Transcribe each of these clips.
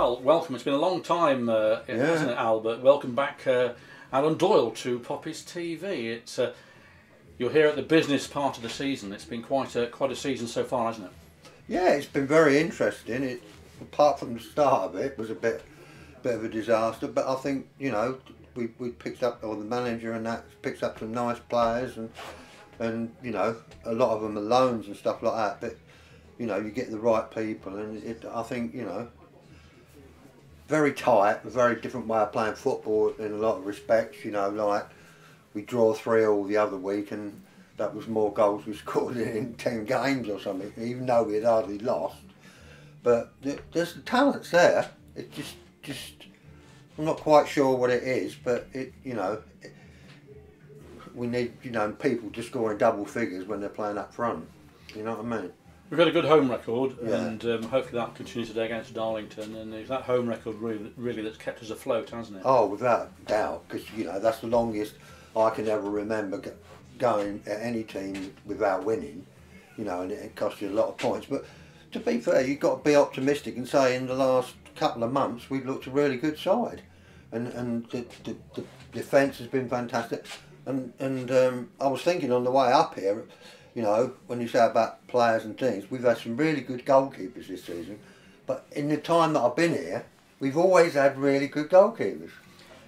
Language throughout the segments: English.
Well, welcome. It's been a long time, hasn't it, Al? But welcome back, Alan Doyle, to Poppy's TV. It's you're here at the business part of the season. It's been quite a season so far, hasn't it? Yeah, it's been very interesting. It, apart from the start of it, was a bit of a disaster. But I think we picked up, or the manager and that picks up some nice players, and a lot of them are loans and stuff like that. But you get the right people, and I think very tight, a very different way of playing football in a lot of respects. Like we draw 3-3 the other week, and that was more goals we scored in 10 games or something, even though we had hardly lost. But there's the talents there. It just I'm not quite sure what it is, but we need people to score in double figures when they're playing up front. You know what I mean? We've got a good home record, Yeah. and hopefully that'll continue today against Darlington. And it's that home record really that's kept us afloat, hasn't it? Oh, without a doubt, because that's the longest I can ever remember going at any team without winning. And it costs you a lot of points. But to be fair, you've got to be optimistic and say in the last couple of months we've looked a really good side, and the defence has been fantastic. And I was thinking on the way up here, when you say about players and things, we've had some really good goalkeepers this season. But in the time that I've been here, we've always had really good goalkeepers.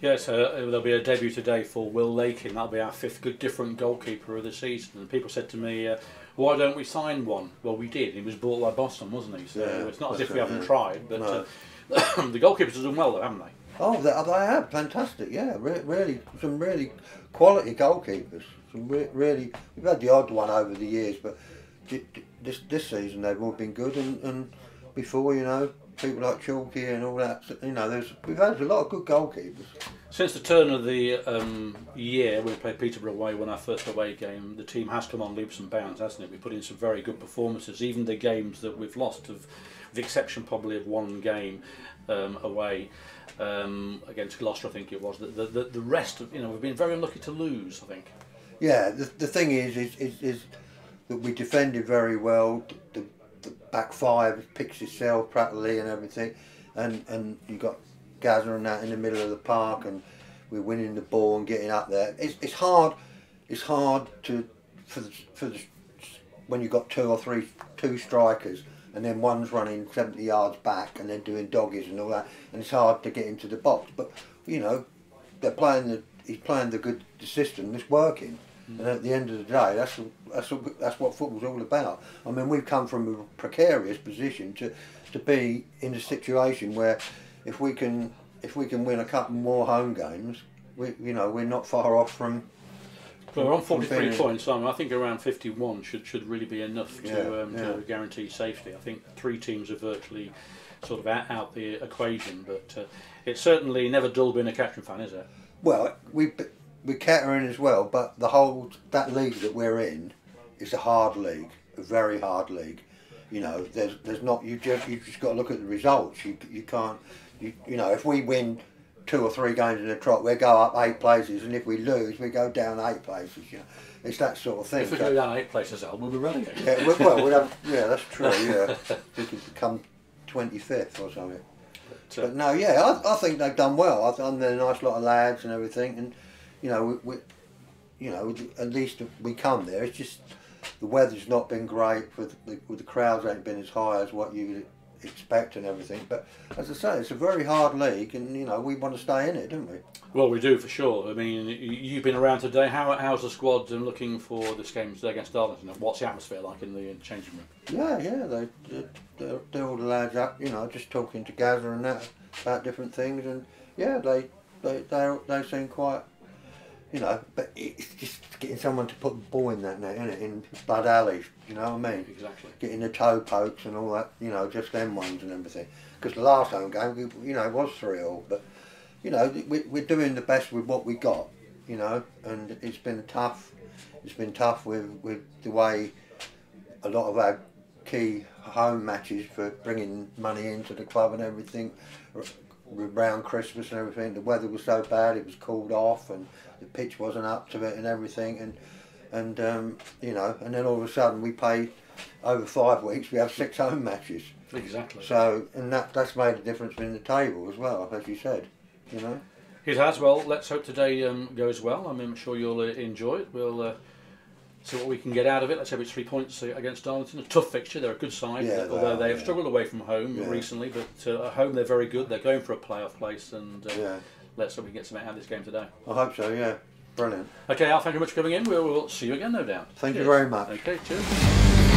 Yes, there'll be a debut today for Will Lakin. That'll be our 5th good different goalkeeper of the season. And people said to me, why don't we sign one? Well, we did. He was bought by Boston, wasn't he? So it's not as if we haven't tried. But No. The goalkeepers have done well, though, haven't they? Oh, they have, fantastic, yeah, really, some really quality goalkeepers. Really, we've had the odd one over the years, but this season they've all been good, and before, people like Cooke and all that, we've had a lot of good goalkeepers. Since the turn of the year, when we played Peterborough away, won our first away game, the team has come on leaps and bounds, hasn't it? We've put in some very good performances, even the games that we've lost, with the exception probably of one game away against Gloucester, I think it was. The rest of, we've been very unlucky to lose, I think. Yeah, the thing is that we defended very well. The back five picks itself, Prattley and everything, and you got Gazza and that in the middle of the park, and we're winning the ball and getting up there. It's hard to when you've got two strikers, and then one's running 70 yards back and then doing doggies and all that, and it's hard to get into the box. But they're playing he's playing the system that's working. And at the end of the day, that's what football's all about. I mean, we've come from a precarious position to be in a situation where if we can win a couple more home games, we're not far off from. Well, we're on 43 points. I think around 51 should really be enough to guarantee safety. I think 3 teams are virtually sort of out the equation, but it's certainly never dull being a Kettering fan, is it? Well, we're Kettering as well, but that league that we're in is a hard league, a very hard league. There's not you just got to look at the results. You can't if we win 2 or 3 games in a trot, we go up 8 places, and if we lose, we go down 8 places. It's that sort of thing. If we go down 8 places, Al, we'll be relegated. Yeah, we'll have, that's true. Yeah, we could become 25th or something. But no, I think they've done well. They're a nice lot of lads and everything, and at least we come there. It's just the weather's not been great with the crowds ain't been as high as what you would expect and everything. But as I say, it's a very hard league, and we want to stay in it, don't we? Well, we do for sure. I mean, you've been around today. How's the squad looking for this game today against Darlington? What's the atmosphere like in the changing room? Yeah, they're all the lads up. Just talking to Gazza and that about different things, and they seem quite. But it's just getting someone to put the ball in that net, isn't it? In Bud Alleys, you know what I mean? Exactly. Getting the toe pokes and all that, just them ones and everything. Because the last home game, it was 3-3, but we're doing the best with what we got, and it's been tough. It's been tough with the way a lot of our key home matches for bringing money into the club and everything. Around Christmas and everything, the weather was so bad, it was called off, and the pitch wasn't up to it and everything, and then all of a sudden we pay over 5 weeks we have 6 home matches. Exactly. So, and that's made a difference in the table as well, as you said, you know. It has. Well, let's hope today goes well. I'm sure you'll enjoy it. We'll see what we can get out of it. Let's hope it's 3 points against Darlington. A tough fixture. They're a good side, although they have struggled away from home recently. But at home they're very good. They're going for a playoff place, and let's hope we can get something out of this game today. I hope so. Yeah, brilliant. Okay, Al, thank you very much for coming in. We'll see you again, no doubt. Thank you very much. Okay, cheers.